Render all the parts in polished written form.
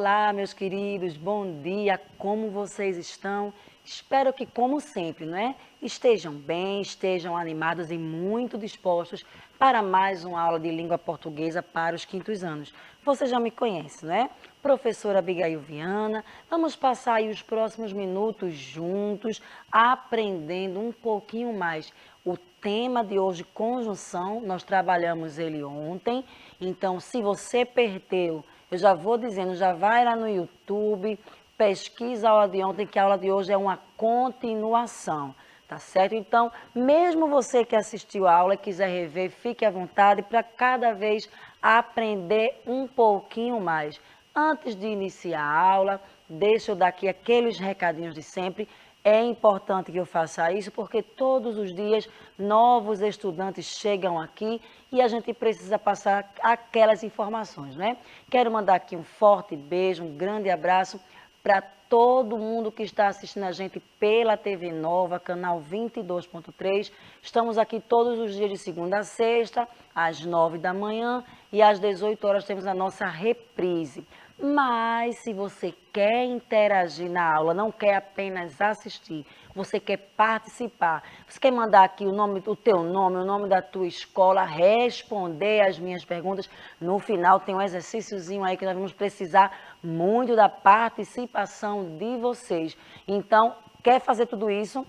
Olá, meus queridos, bom dia, como vocês estão? Espero que, como sempre, não é? Estejam bem, estejam animados e muito dispostos para mais uma aula de língua portuguesa para os quintos anos. Você já me conhece, não é? Professora Abigail Viana, vamos passar aí os próximos minutos juntos, aprendendo um pouquinho mais. O tema de hoje, conjunção, nós trabalhamos ele ontem, então se você perdeu, eu já vou dizendo, já vai lá no YouTube, pesquisa a aula de ontem, que a aula de hoje é uma continuação, tá certo? Então, mesmo você que assistiu a aula e quiser rever, fique à vontade para cada vez aprender um pouquinho mais. Antes de iniciar a aula, deixa eu dar aqui aqueles recadinhos de sempre. É importante que eu faça isso porque todos os dias novos estudantes chegam aqui e a gente precisa passar aquelas informações, né? Quero mandar aqui um forte beijo, um grande abraço para todo mundo que está assistindo a gente pela TV Nova, canal 22.3. Estamos aqui todos os dias de segunda a sexta, às 9 da manhã e às 18 horas temos a nossa reprise. Mas se você quer interagir na aula, não quer apenas assistir, você quer participar, você quer mandar aqui o teu nome, o nome da tua escola, responder as minhas perguntas, no final tem um exercíciozinho aí que nós vamos precisar muito da participação de vocês. Então, quer fazer tudo isso?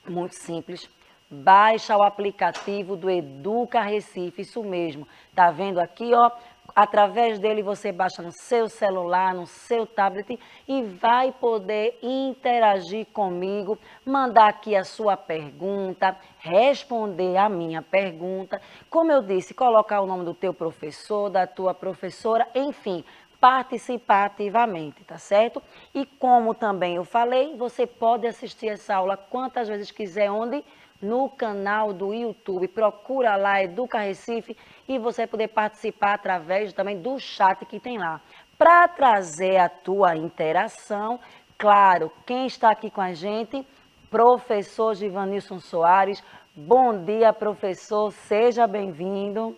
Muito simples. Baixa o aplicativo do Educa Recife, isso mesmo. Tá vendo aqui, ó? Através dele você baixa no seu celular, no seu tablet e vai poder interagir comigo, mandar aqui a sua pergunta, responder a minha pergunta. Como eu disse, colocar o nome do teu professor, da tua professora, enfim, participar ativamente, tá certo? E como também eu falei, você pode assistir essa aula quantas vezes quiser, onde? No canal do YouTube. Procura lá Educa Recife e você vai poder participar através também do chat que tem lá. Para trazer a tua interação, claro, quem está aqui com a gente, professor Givanilson Soares. Bom dia, professor, seja bem-vindo.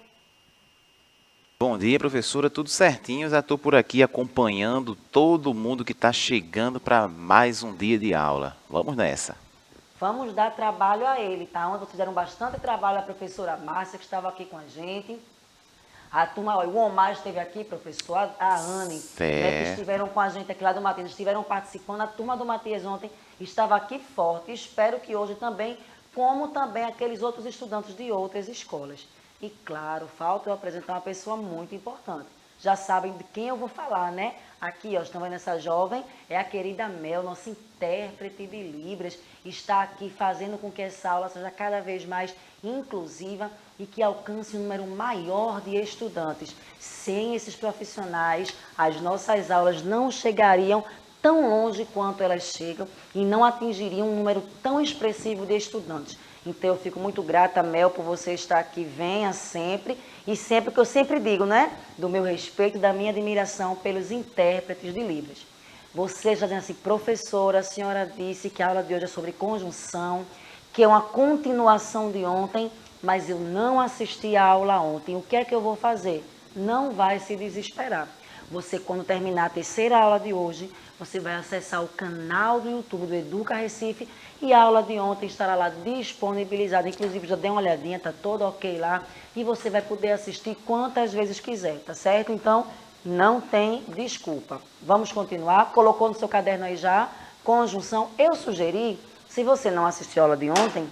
Bom dia, professora. Tudo certinho. Já estou por aqui acompanhando todo mundo que está chegando para mais um dia de aula. Vamos nessa. Vamos dar trabalho a ele, tá? Ontem fizeram bastante trabalho a professora Márcia, que estava aqui com a gente. A turma, o Omar esteve aqui, professor, a Anne, né, que Certo. estiveram com a gente aqui lá do Matias, estiveram participando. A turma do Matias ontem estava aqui forte. Espero que hoje também, como também aqueles outros estudantes de outras escolas. E claro, falta eu apresentar uma pessoa muito importante. Já sabem de quem eu vou falar, né? Aqui, ó, estão vendo essa jovem? É a querida Mel, nossa intérprete de Libras. Está aqui fazendo com que essa aula seja cada vez mais inclusiva e que alcance um número maior de estudantes. Sem esses profissionais, as nossas aulas não chegariam tão longe quanto elas chegam e não atingiriam um número tão expressivo de estudantes. Então, eu fico muito grata, Mel, por você estar aqui. Venha sempre. E sempre que eu sempre digo, né? Do meu respeito e da minha admiração pelos intérpretes de Libras. Você já dizendo assim, professora, a senhora disse que a aula de hoje é sobre conjunção, que é uma continuação de ontem, mas eu não assisti a aula ontem. O que é que eu vou fazer? Não vai se desesperar. Você, quando terminar a terceira aula de hoje, você vai acessar o canal do YouTube do Educa Recife e a aula de ontem estará lá disponibilizada. Inclusive, já dei uma olhadinha, tá todo ok lá. E você vai poder assistir quantas vezes quiser, tá certo? Então, não tem desculpa. Vamos continuar. Colocou no seu caderno aí já, conjunção. Eu sugeri, se você não assistiu a aula de ontem,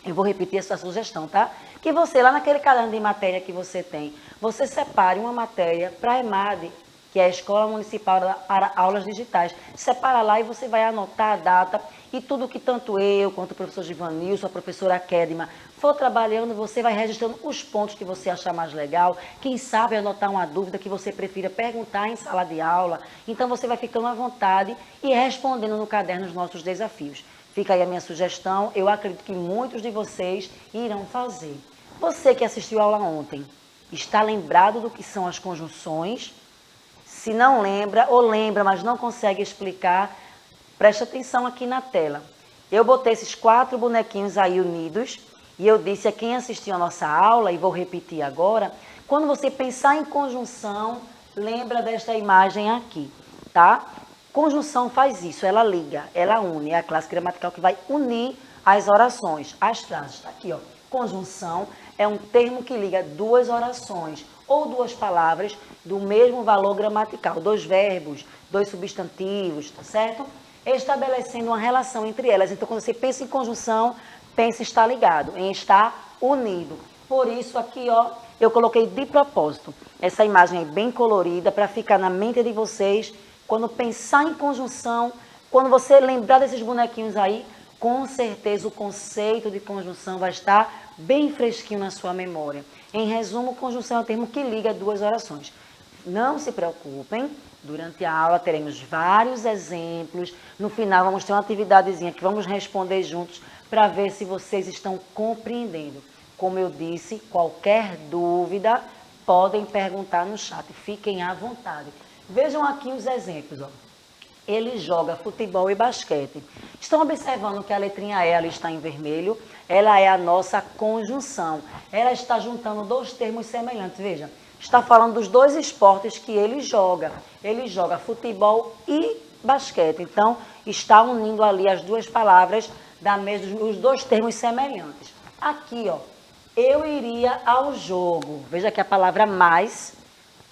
eu vou repetir essa sugestão, tá? Que você, lá naquele caderno de matéria que você tem, você separe uma matéria para a EMAD, que é a Escola Municipal para Aulas Digitais. Separa lá e você vai anotar a data e tudo que tanto eu, quanto o professor Givanilson, a professora Kedma, for trabalhando, você vai registrando os pontos que você achar mais legal. Quem sabe anotar uma dúvida que você prefira perguntar em sala de aula. Então você vai ficando à vontade e respondendo no caderno os nossos desafios. Fica aí a minha sugestão, eu acredito que muitos de vocês irão fazer. Você que assistiu a aula ontem, está lembrado do que são as conjunções? Se não lembra, ou lembra, mas não consegue explicar, preste atenção aqui na tela. Eu botei esses 4 bonequinhos aí unidos, e eu disse a quem assistiu a nossa aula, e vou repetir agora, quando você pensar em conjunção, lembra desta imagem aqui. tá? Conjunção faz isso, ela liga, ela une, é a classe gramatical que vai unir as orações, as frases. Tá aqui, ó. Conjunção é um termo que liga duas orações ou duas palavras do mesmo valor gramatical, dois verbos, dois substantivos, tá certo? Estabelecendo uma relação entre elas. Então, quando você pensa em conjunção, pensa em estar ligado, em estar unido. Por isso aqui, ó, eu coloquei de propósito essa imagem aí bem colorida para ficar na mente de vocês. Quando pensar em conjunção, quando você lembrar desses bonequinhos aí, com certeza o conceito de conjunção vai estar bem fresquinho na sua memória. Em resumo, conjunção é um termo que liga duas orações. Não se preocupem, durante a aula teremos vários exemplos. No final vamos ter uma atividadezinha que vamos responder juntos para ver se vocês estão compreendendo. Como eu disse, qualquer dúvida podem perguntar no chat, fiquem à vontade. Vejam aqui os exemplos, ó. Ele joga futebol e basquete. Estão observando que a letrinha E ela está em vermelho? Ela é a nossa conjunção. Ela está juntando dois termos semelhantes. Veja, está falando dos dois esportes que ele joga. Ele joga futebol e basquete. Então, está unindo ali as duas palavras, os dois termos semelhantes. Aqui, ó, eu iria ao jogo. Veja que a palavra mais,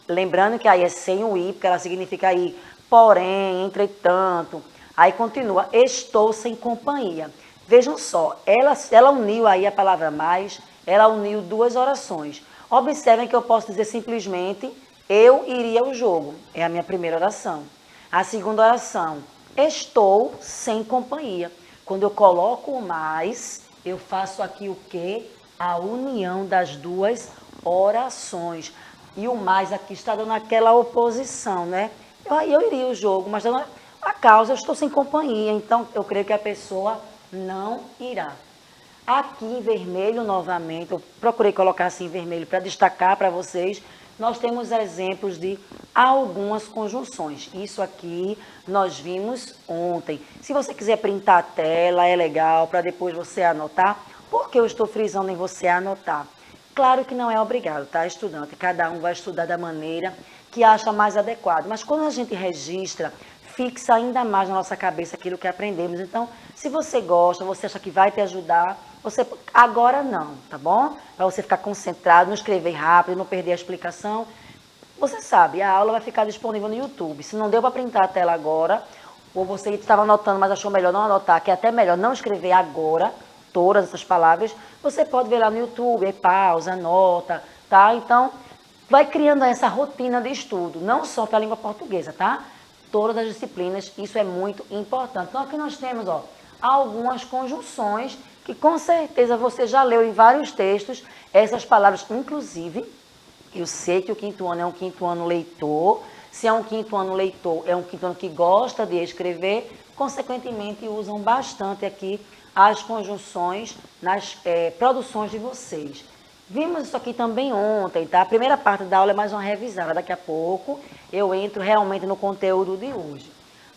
lembrando que aí é sem o i, porque ela significa ir, porém, entretanto. Aí continua, estou sem companhia. Vejam só, ela uniu aí a palavra mais, ela uniu duas orações. Observem que eu posso dizer simplesmente, eu iria ao jogo. É a minha primeira oração. A segunda oração, estou sem companhia. Quando eu coloco o mais, eu faço aqui o quê? A união das duas orações. E o mais aqui está dando aquela oposição, né? Eu iria ao jogo, mas dando a causa, eu estou sem companhia. Então, eu creio que a pessoa não irá. Aqui em vermelho, novamente, eu procurei colocar assim em vermelho para destacar para vocês, nós temos exemplos de algumas conjunções. Isso aqui nós vimos ontem. Se você quiser printar a tela, é legal, para depois você anotar. Por que eu estou frisando em você anotar? Claro que não é obrigado, tá, estudante? Cada um vai estudar da maneira que acha mais adequado. Mas quando a gente registra, fixa ainda mais na nossa cabeça aquilo que aprendemos. Então, se você gosta, você acha que vai te ajudar, você agora não, tá bom? Para você ficar concentrado, não escrever rápido, não perder a explicação. Você sabe, a aula vai ficar disponível no YouTube. Se não deu para printar a tela agora, ou você estava anotando, mas achou melhor não anotar, que é até melhor não escrever agora todas essas palavras, você pode ver lá no YouTube, aí pausa, anota, tá? Então, vai criando essa rotina de estudo, não só para a língua portuguesa, tá? Todas as disciplinas, isso é muito importante. Então, aqui nós temos, ó, algumas conjunções que com certeza você já leu em vários textos, essas palavras, inclusive, eu sei que o quinto ano é um quinto ano leitor, se é um quinto ano leitor, é um quinto ano que gosta de escrever, consequentemente usam bastante aqui as conjunções nas produções de vocês. Vimos isso aqui também ontem, tá? A primeira parte da aula é mais uma revisada, daqui a pouco eu entro realmente no conteúdo de hoje.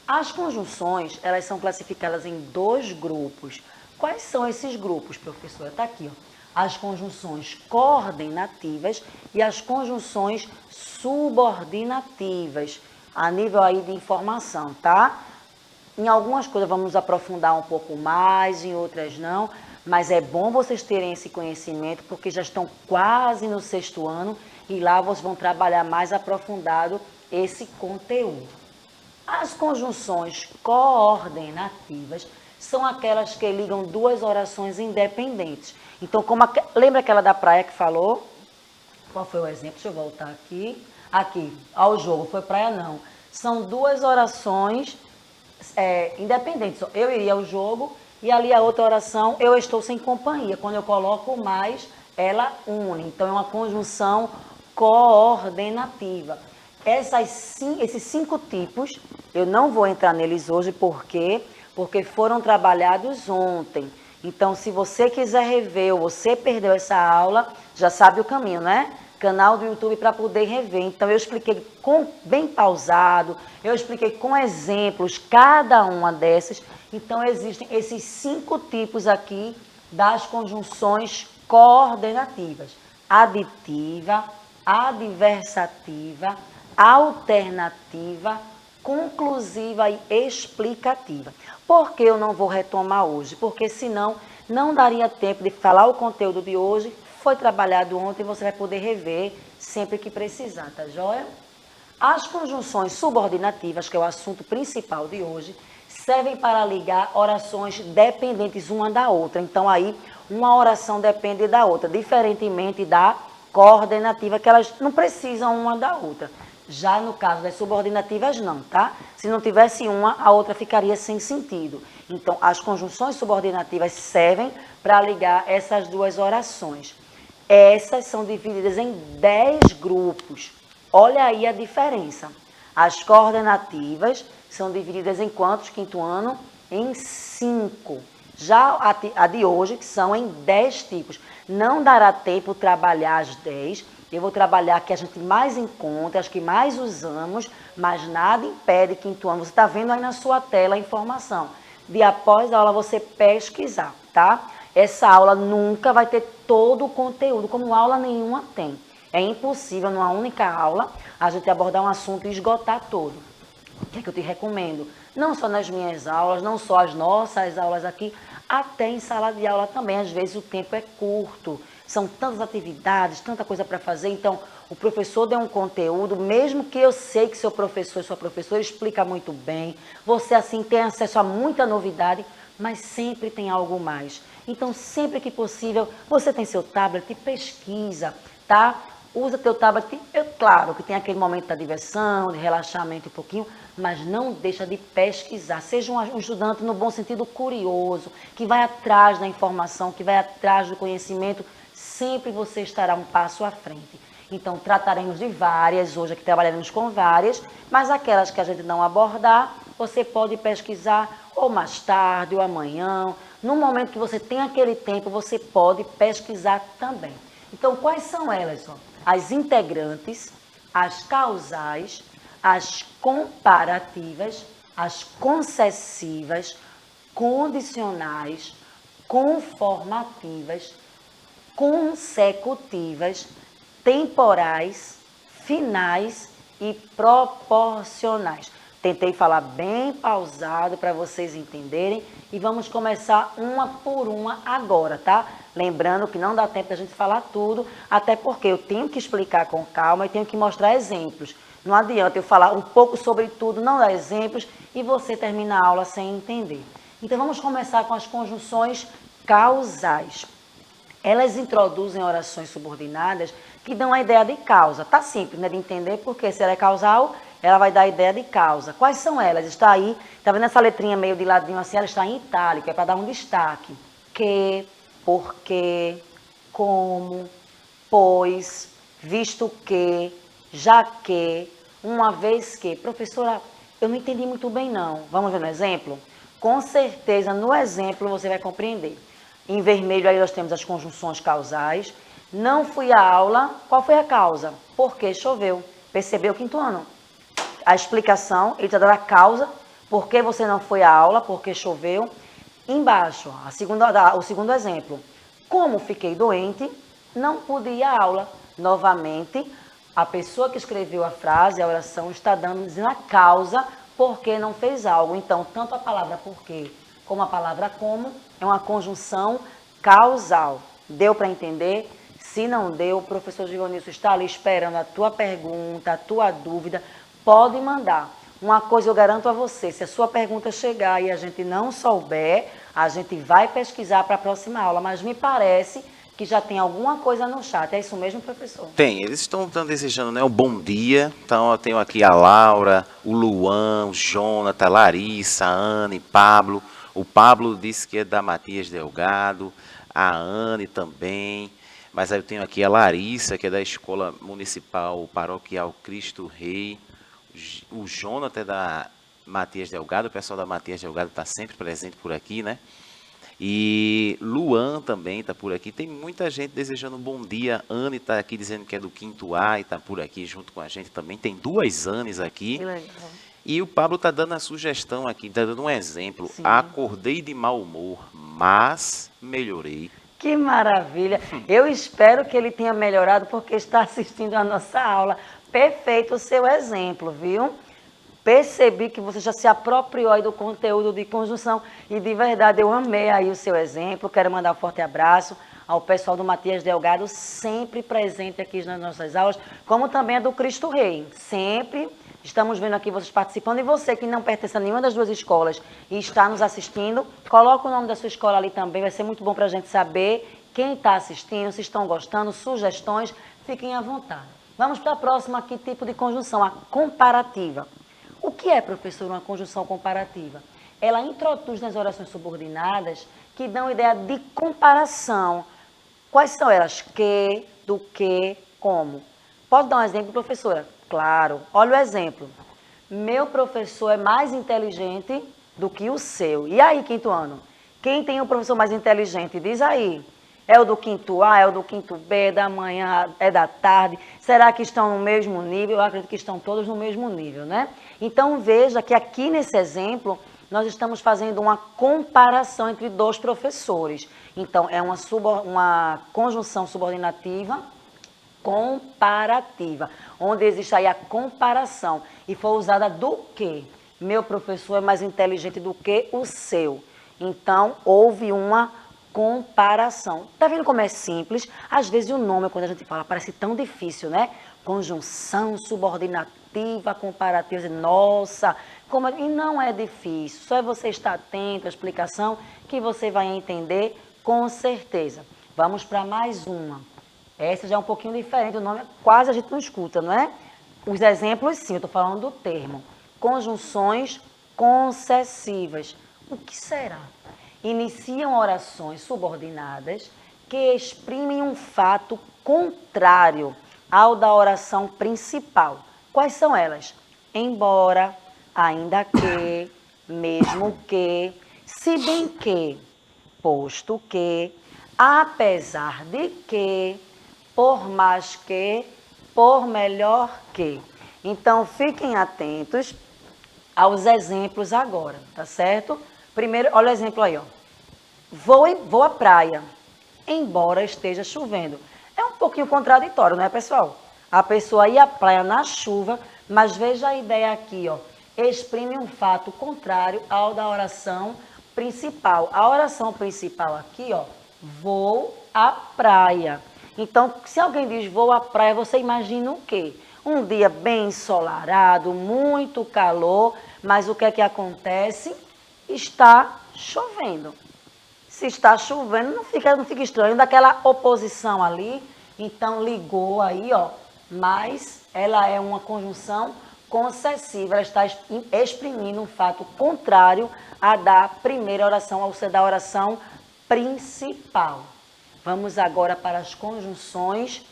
As conjunções, elas são classificadas em dois grupos. Quais são esses grupos, professora? Está aqui, ó. As conjunções coordenativas e as conjunções subordinativas, a nível aí de informação, tá? Em algumas coisas vamos aprofundar um pouco mais, em outras não, mas é bom vocês terem esse conhecimento, porque já estão quase no sexto ano e lá vocês vão trabalhar mais aprofundado esse conteúdo. As conjunções coordenativas são aquelas que ligam duas orações independentes. Então, lembra aquela da praia que falou? Qual foi o exemplo? Deixa eu voltar aqui. Aqui, ao jogo, foi praia não. São duas orações independentes. Eu iria ao jogo e ali a outra oração, eu estou sem companhia. Quando eu coloco mais, ela une. Então, é uma conjunção coordenativa. Esses 5 tipos, eu não vou entrar neles hoje, por quê? Porque foram trabalhados ontem. Então, se você quiser rever ou você perdeu essa aula, já sabe o caminho, né? Canal do YouTube para poder rever. Então, eu expliquei bem pausado, eu expliquei com exemplos cada uma dessas. Então, existem esses 5 tipos aqui das conjunções coordenativas. Aditiva, adversativa, alternativa, conclusiva e explicativa. Por que eu não vou retomar hoje? Porque senão não daria tempo de falar o conteúdo de hoje, foi trabalhado ontem, você vai poder rever sempre que precisar, tá joia? As conjunções subordinativas, que é o assunto principal de hoje, servem para ligar orações dependentes uma da outra. Então aí, uma oração depende da outra, diferentemente da coordenativa, que elas não precisam uma da outra. Já no caso das subordinativas, não, tá? Se não tivesse uma, a outra ficaria sem sentido. Então, as conjunções subordinativas servem para ligar essas duas orações. Essas são divididas em 10 grupos. Olha aí a diferença. As coordenativas são divididas em quantos, quinto ano? Em 5. Já a de hoje, que são em 10 tipos. Não dará tempo trabalhar as 10. Eu vou trabalhar que a gente mais encontra, as que mais usamos, mas nada impede, quinto ano. Você está vendo aí na sua tela a informação. De após a aula você pesquisar, tá? Essa aula nunca vai ter todo o conteúdo, como aula nenhuma tem. É impossível, numa única aula, a gente abordar um assunto e esgotar todo. O que é que eu te recomendo? Não só nas minhas aulas, não só as nossas aulas aqui, até em sala de aula também. Às vezes o tempo é curto, são tantas atividades, tanta coisa para fazer. Então, o professor deu um conteúdo, mesmo que eu sei que seu professor e sua professora explica muito bem, você assim tem acesso a muita novidade, mas sempre tem algo mais. Então, sempre que possível, você tem seu tablet, pesquisa, tá? Usa teu tablet, claro que tem aquele momento da diversão, de relaxamento um pouquinho, mas não deixa de pesquisar. Seja um estudante no bom sentido curioso, que vai atrás da informação, que vai atrás do conhecimento, sempre você estará um passo à frente. Então, trataremos de várias, hoje aqui trabalharemos com várias, mas aquelas que a gente não abordar, você pode pesquisar ou mais tarde ou amanhã. No momento que você tem aquele tempo, você pode pesquisar também. Então, quais são elas? As integrantes, as causais, as comparativas, as concessivas, condicionais, conformativas, consecutivas, temporais, finais e proporcionais. Tentei falar bem pausado para vocês entenderem e vamos começar uma por uma agora, tá? Lembrando que não dá tempo da gente falar tudo, até porque eu tenho que explicar com calma e tenho que mostrar exemplos. Não adianta eu falar um pouco sobre tudo, não dar exemplos e você termina a aula sem entender. Então vamos começar com as conjunções causais. Elas introduzem orações subordinadas que dão a ideia de causa. Tá simples, né, de entender, porque se ela é causal, ela vai dar a ideia de causa. Quais são elas? Está aí, tá vendo essa letrinha meio de ladinho assim? Ela está em itálico, é para dar um destaque. Que, porque, como, pois, visto que, já que, uma vez que. Professora, eu não entendi muito bem não. Vamos ver no exemplo? Com certeza, no exemplo você vai compreender. Em vermelho aí nós temos as conjunções causais. Não fui à aula. Qual foi a causa? Porque choveu. Percebeu, quinto ano? A explicação, ele está dando a causa. Por que você não foi à aula? Porque choveu. Embaixo, o segundo exemplo. Como fiquei doente, não pude ir à aula. Novamente, a pessoa que escreveu a frase, a oração, está dizendo a causa por que não fez algo. Então, tanto a palavra porque como a palavra como é uma conjunção causal. Deu para entender? Se não deu, o professor Givanilson está ali esperando a tua pergunta, a tua dúvida. Pode mandar. Uma coisa eu garanto a você, se a sua pergunta chegar e a gente não souber, a gente vai pesquisar para a próxima aula, mas me parece que já tem alguma coisa no chat. É isso mesmo, professor? Tem, eles estão desejando, né, um bom dia. Então eu tenho aqui a Laura, o Luan, o Jonathan, a Larissa, a Anne, Pablo. O Pablo disse que é da Matias Delgado, a Anne também. Mas aí eu tenho aqui a Larissa, que é da Escola Municipal Paroquial Cristo Rei. O Jonathan é da Matias Delgado, o pessoal da Matias Delgado está sempre presente por aqui, né? E Luan também está por aqui. Tem muita gente desejando um bom dia. Anne está aqui dizendo que é do quinto A e está por aqui junto com a gente também. Tem duas Annes aqui. Que legal. E o Pablo está dando a sugestão aqui, está dando um exemplo. Sim. Acordei de mau humor, mas melhorei. Que maravilha. Eu espero que ele tenha melhorado porque está assistindo a nossa aula. Perfeito o seu exemplo, viu? percebi que você já se apropriou aí do conteúdo de conjunção e de verdade eu amei aí o seu exemplo. Quero mandar um forte abraço ao pessoal do Matias Delgado, sempre presente aqui nas nossas aulas, como também a do Cristo Rei. Sempre estamos vendo aqui vocês participando e você que não pertence a nenhuma das duas escolas e está nos assistindo, coloca o nome da sua escola ali também, vai ser muito bom para a gente saber quem está assistindo, se estão gostando, sugestões, fiquem à vontade. Vamos para a próxima, que tipo de conjunção? A comparativa. O que é, professor, uma conjunção comparativa? Ela introduz nas orações subordinadas que dão ideia de comparação. Quais são elas? Que, do que, como. Pode dar um exemplo, professora? Claro. Olha o exemplo. Meu professor é mais inteligente do que o seu. E aí, quinto ano? Quem tem um professor mais inteligente? Diz aí. É o do quinto A, é o do quinto B, é da manhã, é da tarde? Será que estão no mesmo nível? Eu acredito que estão todos no mesmo nível, né? Então, veja que aqui nesse exemplo, nós estamos fazendo uma comparação entre dois professores. Então, é uma conjunção subordinativa comparativa, onde existe aí a comparação. E foi usada do que? Meu professor é mais inteligente do que o seu. Então, houve uma comparação. Tá vendo como é simples? Às vezes o nome, quando a gente fala, parece tão difícil, né? Conjunção subordinativa comparativa. Nossa, como... E não é difícil. Só é você estar atento à explicação que você vai entender com certeza. Vamos para mais uma. Essa já é um pouquinho diferente, o nome quase a gente não escuta, não é? Os exemplos, sim, eu estou falando do termo. Conjunções concessivas. O que será? Iniciam orações subordinadas que exprimem um fato contrário ao da oração principal. Quais são elas? Embora, ainda que, mesmo que, se bem que, posto que, apesar de que, por mais que, por melhor que. Então, fiquem atentos aos exemplos agora, tá certo? Primeiro, olha o exemplo aí, ó. Vou à praia, embora esteja chovendo. É um pouquinho contraditório, não é, pessoal? A pessoa ir à praia na chuva, mas veja a ideia aqui, ó. Exprime um fato contrário ao da oração principal. A oração principal aqui, ó, vou à praia. Então, se alguém diz vou à praia, você imagina o quê? Um dia bem ensolarado, muito calor, mas o que é que acontece? Está chovendo. Se está chovendo, não fica estranho, daquela oposição ali, então ligou aí, ó, mas ela é uma conjunção concessiva, ela está exprimindo um fato contrário à da primeira oração, ao ser da oração principal. Vamos agora para as conjunções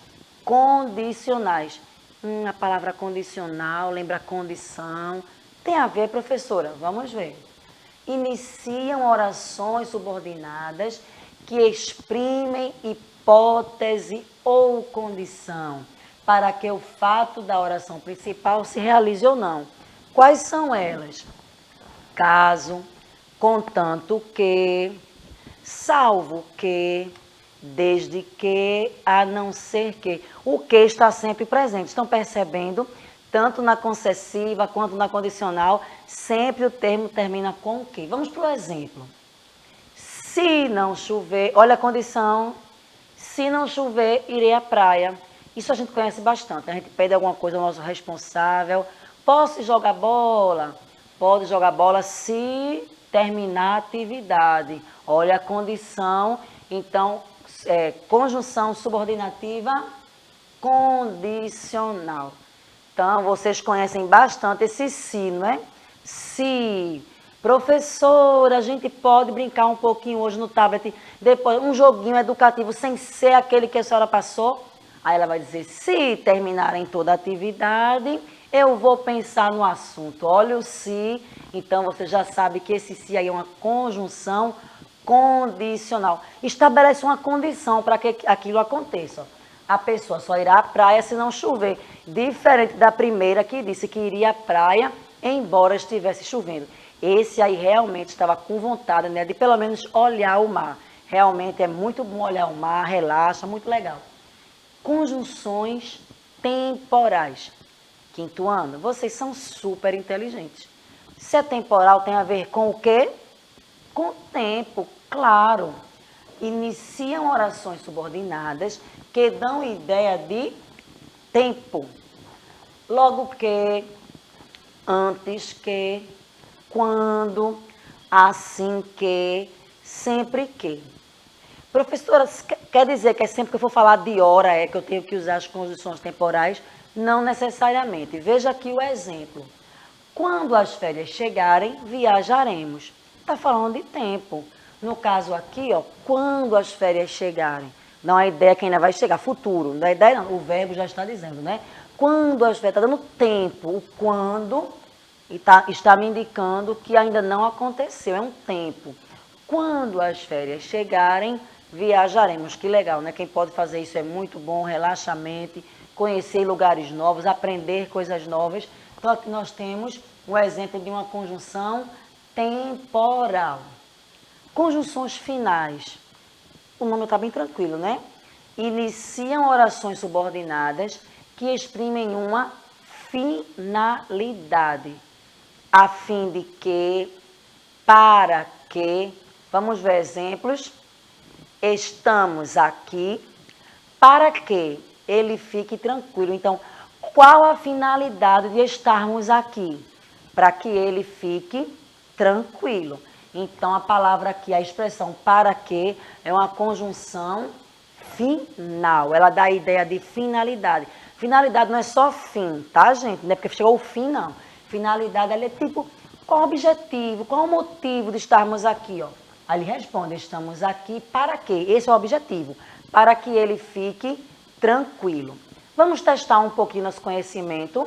condicionais. A palavra condicional lembra condição. Tem a ver, professora? Vamos ver. Iniciam orações subordinadas que exprimem hipótese ou condição para que o fato da oração principal se realize ou não. Quais são elas? Caso, contanto que, salvo que, desde que, a não ser que. O que está sempre presente. Estão percebendo? Tanto na concessiva quanto na condicional, sempre o termo termina com o que? Vamos para o exemplo. Se não chover, olha a condição, se não chover, irei à praia. Isso a gente conhece bastante. A gente pede alguma coisa ao nosso responsável. Posso jogar bola? Pode jogar bola se terminar a atividade. Olha a condição, então, conjunção subordinativa condicional. Então, vocês conhecem bastante esse se, não é? Se, professora, a gente pode brincar um pouquinho hoje no tablet, depois um joguinho educativo sem ser aquele que a senhora passou? Aí ela vai dizer, se terminarem toda a atividade, eu vou pensar no assunto. Olha o se, então você já sabe que esse se aí é uma conjunção condicional. Estabelece uma condição para que aquilo aconteça. A pessoa só irá à praia se não chover. Diferente da primeira que disse que iria à praia, embora estivesse chovendo. Esse aí realmente estava com vontade, né, de pelo menos olhar o mar. Realmente é muito bom olhar o mar, relaxa, muito legal. Conjunções temporais. Quinto ano, vocês são super inteligentes. Se é temporal, tem a ver com o quê? Com o tempo, claro. Iniciam orações subordinadas que dão ideia de tempo. Logo que, antes que, quando, assim que, sempre que. Professora, quer dizer que é sempre que eu for falar de hora é que eu tenho que usar as conjunções temporais? Não necessariamente. Veja aqui o exemplo. Quando as férias chegarem, viajaremos. Está falando de tempo. No caso aqui, ó, quando as férias chegarem. Dá uma ideia que ainda vai chegar, futuro. Não dá ideia não, o verbo já está dizendo, né? Quando as férias, está dando tempo. O quando está me indicando que ainda não aconteceu, é um tempo. Quando as férias chegarem, viajaremos. Que legal, né? Quem pode fazer isso é muito bom, relaxa a mente, conhecer lugares novos, aprender coisas novas. Então, aqui nós temos um exemplo de uma conjunção temporal. Conjunções finais. O nome está bem tranquilo, né? Iniciam orações subordinadas que exprimem uma finalidade. A fim de que, para que, vamos ver exemplos. Estamos aqui para que ele fique tranquilo. Então, qual a finalidade de estarmos aqui? Para que ele fique tranquilo. Então, a palavra aqui, a expressão para que, é uma conjunção final. Ela dá a ideia de finalidade. Finalidade não é só fim, tá, gente? Não é porque chegou o fim, não. Finalidade, ela é tipo, qual o objetivo, qual o motivo de estarmos aqui, ó? Aí ele responde, estamos aqui para quê? Esse é o objetivo, para que ele fique tranquilo. Vamos testar um pouquinho nosso conhecimento.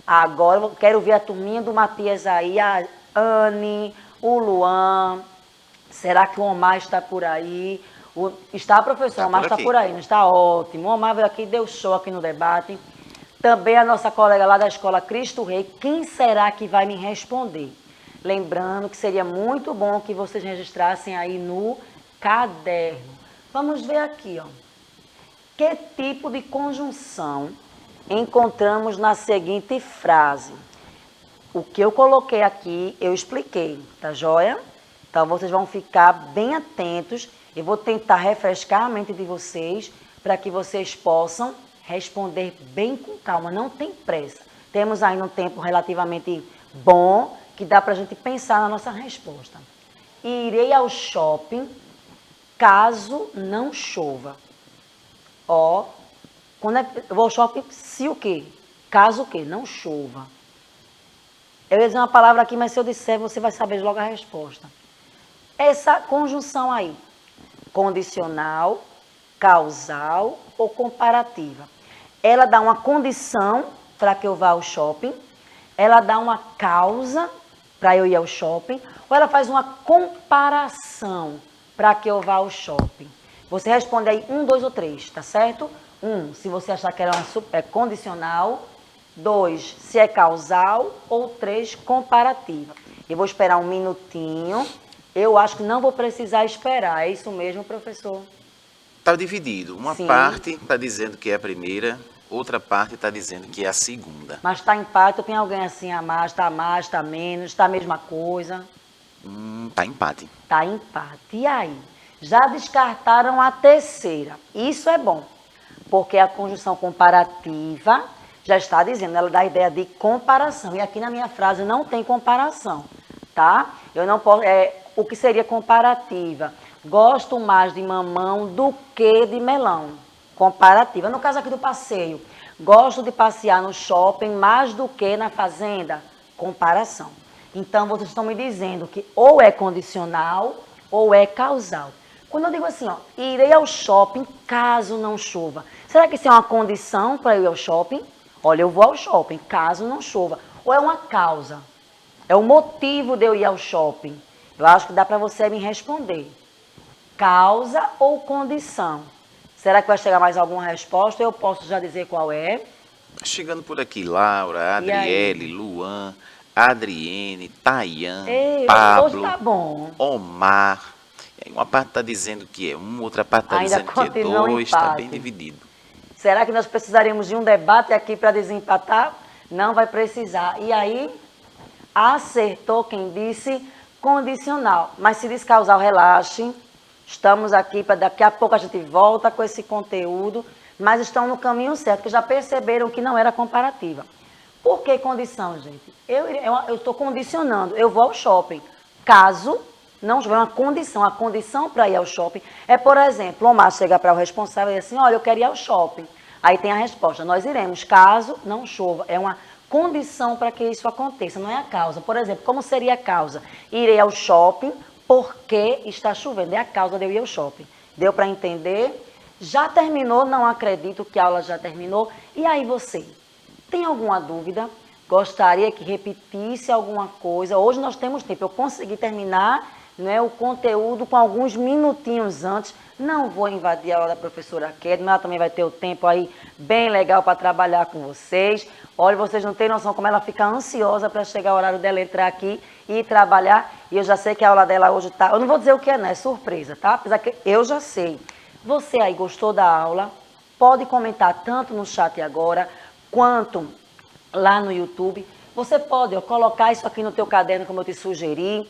Agora eu quero ver a turminha do Matias aí, a Anne, o Luan. Será que o Omar está por aí? Está, professor? O Omar está por aí, não está? Ótimo. O Omar veio aqui, deu show aqui no debate. Também a nossa colega lá da escola Cristo Rei. Quem será que vai me responder? Lembrando que seria muito bom que vocês registrassem aí no caderno. Vamos ver aqui, ó. Que tipo de conjunção encontramos na seguinte frase? O que eu coloquei aqui, eu expliquei, tá joia? Então, vocês vão ficar bem atentos. Eu vou tentar refrescar a mente de vocês para que vocês possam responder bem com calma. Não tem pressa. Temos ainda um tempo relativamente bom que dá para a gente pensar na nossa resposta. Irei ao shopping caso não chova. Ó, quando eu vou ao shopping, se o quê? Caso o quê? Não chova. Eu ia dizer uma palavra aqui, mas se eu disser, você vai saber logo a resposta. Essa conjunção aí, condicional, causal ou comparativa. Ela dá uma condição para que eu vá ao shopping, ela dá uma causa para eu ir ao shopping, ou ela faz uma comparação para que eu vá ao shopping. Você responde aí 1, 2 ou 3, tá certo? 1, se você achar que ela é condicional. 2, se é causal. Ou 3, comparativa. Eu vou esperar um minutinho. Eu acho que não vou precisar esperar. É isso mesmo, professor? Está dividido. Uma Sim. parte está dizendo que é a primeira, outra parte está dizendo que é a segunda. Mas está empate ou tem alguém assim a mais, está menos, está a mesma coisa? Está empate. Está empate. E aí? Já descartaram a terceira. Isso é bom, porque a conjunção comparativa já está dizendo, ela dá a ideia de comparação. E aqui na minha frase não tem comparação, tá? Eu não posso... o que seria comparativa? Gosto mais de mamão do que de melão. Comparativa. No caso aqui do passeio, gosto de passear no shopping mais do que na fazenda. Comparação. Então, vocês estão me dizendo que ou é condicional ou é causal. Quando eu digo assim, ó, irei ao shopping caso não chova. Será que isso é uma condição para eu ir ao shopping? Olha, eu vou ao shopping caso não chova. Ou é uma causa? É o motivo de eu ir ao shopping? Eu acho que dá para você me responder. Causa ou condição? Será que vai chegar mais alguma resposta? Eu posso já dizer qual é. Chegando por aqui, Laura, Adriele, Luan, Adriene, Tayan, Pablo, hoje tá bom. Omar. Uma parte está dizendo que é 1, outra parte está dizendo que é 2, está bem dividido. Será que nós precisaríamos de um debate aqui para desempatar? Não vai precisar. E aí, acertou quem disse condicional. Mas se descausar, relaxe. Estamos aqui para daqui a pouco a gente volta com esse conteúdo, mas estão no caminho certo, que já perceberam que não era comparativa. Por que condição, gente? Eu estou condicionando, eu vou ao shopping. Caso não tiver uma condição, a condição para ir ao shopping é, por exemplo, o Omar chega para o responsável e diz assim, olha, eu quero ir ao shopping. Aí tem a resposta, nós iremos, caso não chova. É uma condição para que isso aconteça, não é a causa. Por exemplo, como seria a causa? Irei ao shopping porque está chovendo, é a causa de eu ir ao shopping. Deu para entender? Já terminou? Não acredito que a aula já terminou. E aí você, tem alguma dúvida? Gostaria que repetisse alguma coisa? Hoje nós temos tempo, eu consegui terminar, né, o conteúdo com alguns minutinhos antes. Não vou invadir a aula da professora Kedma, ela também vai ter o tempo aí bem legal para trabalhar com vocês. Olha, vocês não têm noção como ela fica ansiosa para chegar o horário dela entrar aqui e trabalhar. E eu já sei que a aula dela hoje tá, eu não vou dizer o que é, né? É surpresa, tá? Apesar que eu já sei. Você aí gostou da aula? Pode comentar tanto no chat agora, quanto lá no YouTube. Você pode colocar isso aqui no teu caderno, como eu te sugeri.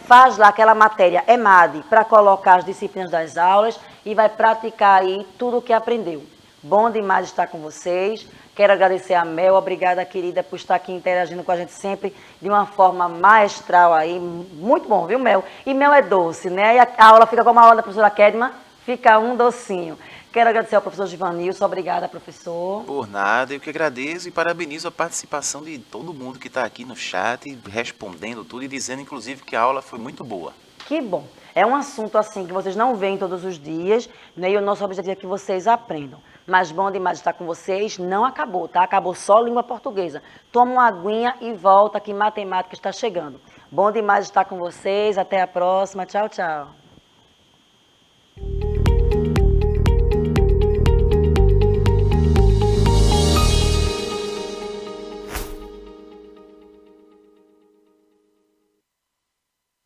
Faz lá aquela matéria EMAD para colocar as disciplinas das aulas e vai praticar aí tudo o que aprendeu. Bom demais estar com vocês. Quero agradecer a Mel, obrigada, querida, por estar aqui interagindo com a gente sempre de uma forma maestral aí. Muito bom, viu, Mel? E Mel é doce, né? E a aula fica como a aula da professora Kedma, fica um docinho. Quero agradecer ao professor Givanilson, obrigada, professor. Por nada, eu que agradeço e parabenizo a participação de todo mundo que está aqui no chat, respondendo tudo e dizendo, inclusive, que a aula foi muito boa. Que bom. É um assunto assim que vocês não veem todos os dias, né? E o nosso objetivo é que vocês aprendam. Mas bom demais estar com vocês. Não acabou, tá? Acabou só língua portuguesa. Toma uma aguinha e volta que matemática está chegando. Bom demais estar com vocês. Até a próxima. Tchau, tchau.